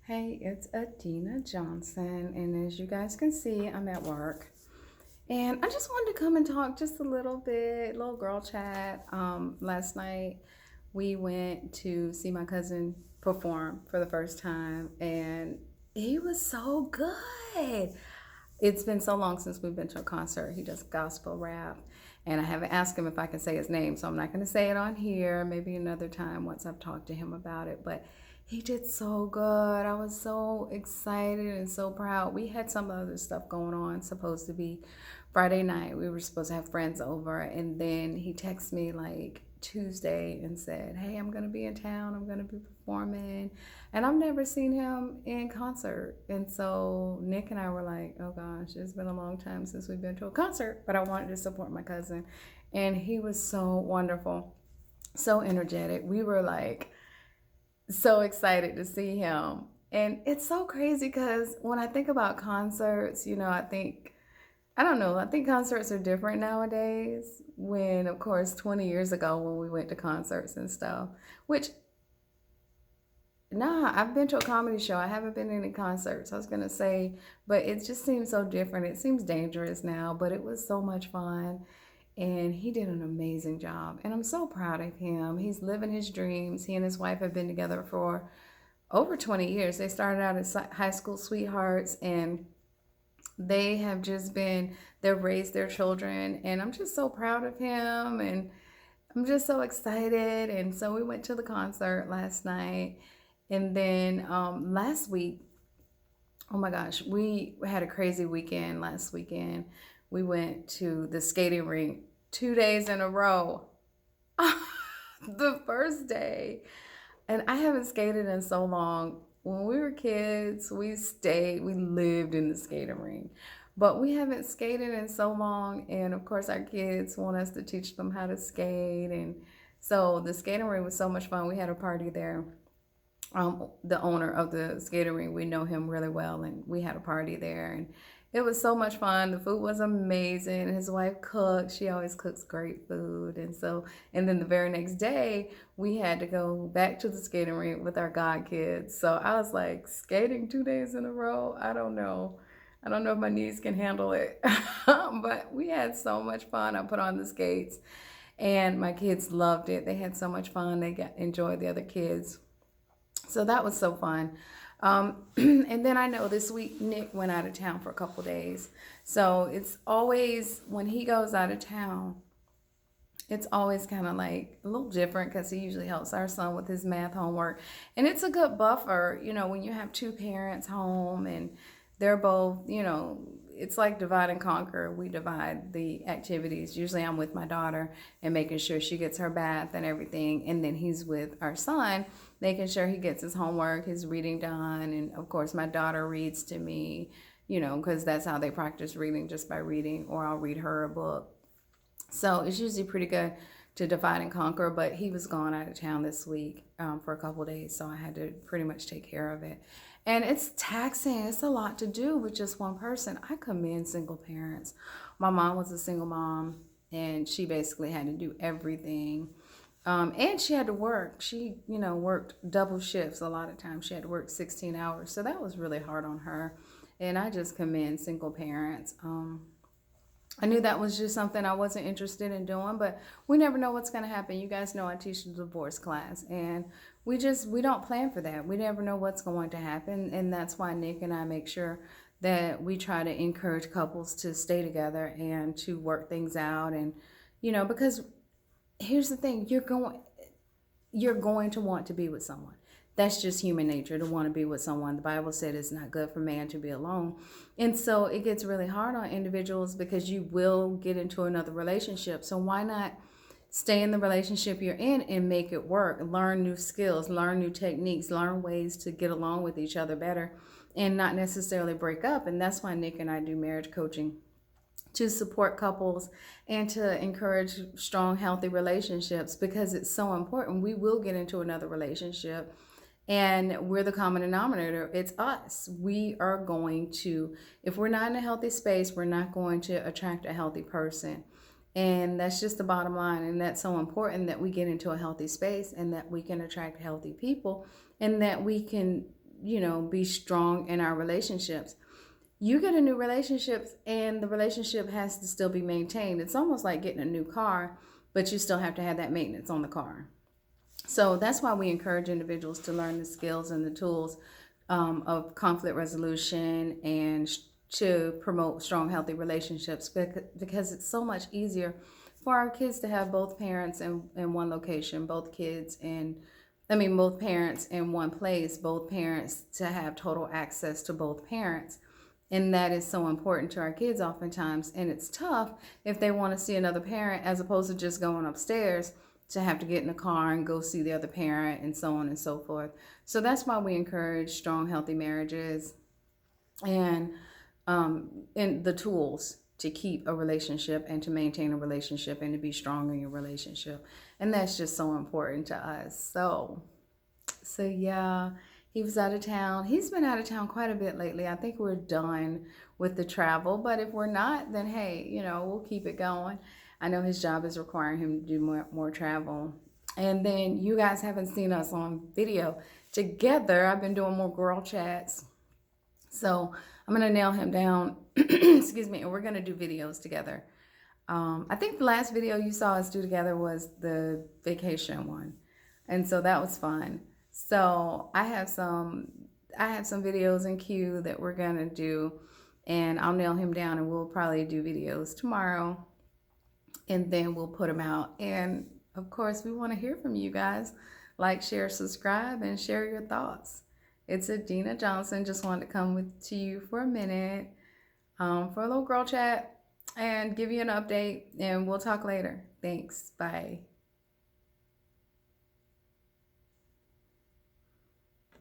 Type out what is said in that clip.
Hey, it's Adina Johnson, and as you guys can see, I'm at work. And I just wanted to come and talk just a little bit, little girl chat. Last night we went to see my cousin perform for the first time, and he was so good. It's been so long since we've been to a concert. He does gospel rap, and I haven't asked him if I can say his name, so I'm not going to say it on here. Maybe another time once I've talked to him about it. But he did so good. I was so excited and so proud. We had some other stuff going on, supposed to be Friday night. We were supposed to have friends over, and then he texted me like Tuesday and said, "Hey, I'm going to be in town. I'm going to be performing." And I've never seen him in concert. And so Nick and I were like, oh gosh, it's been a long time since we've been to a concert, but I wanted to support my cousin. And he was so wonderful, so energetic. We were like so excited to see him. And it's so crazy because when I think about concerts, I don't know, I think concerts are different nowadays. When, of course, 20 years ago when we went to concerts and stuff, which nah, I've been to a comedy show. I haven't been to any concerts. I was gonna say, but it just seems so different. It seems dangerous now, but it was so much fun. And he did an amazing job. And I'm so proud of him. He's living his dreams. He and his wife have been together for over 20 years. They started out as high school sweethearts, and they have just been, they've raised their children. And I'm just so proud of him. And I'm just so excited. And so we went to the concert last night. And then last week, oh my gosh, we had a crazy weekend last weekend. We went to the skating rink 2 days in a row. The first day. And I haven't skated in so long. When we were kids, we lived in the skating rink. But we haven't skated in so long. And of course, our kids want us to teach them how to skate. And so the skating rink was so much fun. We had a party there. The owner of the skating rink, we know him really well, and we had a party there, and it was so much fun. The food was amazing. His wife cooked. She always cooks great food. And then the very next day, we had to go back to the skating rink with our god kids. So I was like, skating 2 days in a row? I don't know. I don't know if my knees can handle it. But we had so much fun. I put on the skates, and my kids loved it. They had so much fun. Enjoyed the other kids. So that was so fun. And then I know this week Nick went out of town for a couple days. So it's always, when he goes out of town, it's always kind of like a little different because he usually helps our son with his math homework. And it's a good buffer, when you have two parents home and they're both, it's like divide and conquer. We divide the activities. Usually I'm with my daughter and making sure she gets her bath and everything. And then he's with our son, making sure he gets his homework, his reading done. And of course, my daughter reads to me, because that's how they practice reading, just by reading, or I'll read her a book. So it's usually pretty good to divide and conquer, but he was gone out of town this week for a couple of days, so I had to pretty much take care of it. And it's taxing. It's a lot to do with just one person. I commend single parents. My mom was a single mom, and she basically had to do everything. And she had to work. She, worked double shifts a lot of times. She had to work 16 hours. So that was really hard on her. And I just commend single parents. I knew that was just something I wasn't interested in doing, but we never know what's going to happen. You guys know I teach the divorce class, and we don't plan for that. We never know what's going to happen, and that's why Nick and I make sure that we try to encourage couples to stay together and to work things out. And because here's the thing, you're going to want to be with someone. That's just human nature, to want to be with someone. The Bible said it's not good for man to be alone. And so it gets really hard on individuals because you will get into another relationship. So why not stay in the relationship you're in and make it work? Learn new skills, learn new techniques, learn ways to get along with each other better and not necessarily break up. And that's why Nick and I do marriage coaching, to support couples and to encourage strong, healthy relationships, because it's so important. We will get into another relationship, and we're the common denominator. It's us. We are going to, if we're not in a healthy space, we're not going to attract a healthy person. And that's just the bottom line. And that's so important, that we get into a healthy space and that we can attract healthy people, and that we can be strong in our relationships. You get a new relationship and the relationship has to still be maintained. It's almost like getting a new car, but you still have to have that maintenance on the car. So that's why we encourage individuals to learn the skills and the tools of conflict resolution and to promote strong, healthy relationships, because it's so much easier for our kids to have both parents in one location, both parents in one place, both parents to have total access to both parents. And that is so important to our kids oftentimes. And it's tough if they want to see another parent as opposed to just going upstairs to have to get in a car and go see the other parent and so on and so forth. So that's why we encourage strong, healthy marriages and the tools to keep a relationship and to maintain a relationship and to be strong in your relationship. And that's just so important to us. So yeah, he was out of town. He's been out of town quite a bit lately. I think we're done with the travel, but if we're not, then hey, we'll keep it going. I know his job is requiring him to do more travel. And then you guys haven't seen us on video together. I've been doing more girl chats. So I'm going to nail him down, excuse me, and we're going to do videos together. I think the last video you saw us do together was the vacation one. And so that was fun. So I have some videos in queue that we're going to do, and I'll nail him down and we'll probably do videos tomorrow, and then we'll put them out. And of course, we want to hear from you guys. Like, share, subscribe, and share your thoughts. It's Adinah Johnson. Just wanted to come to you for a minute for a little girl chat and give you an update, and we'll talk later. Thanks. Bye.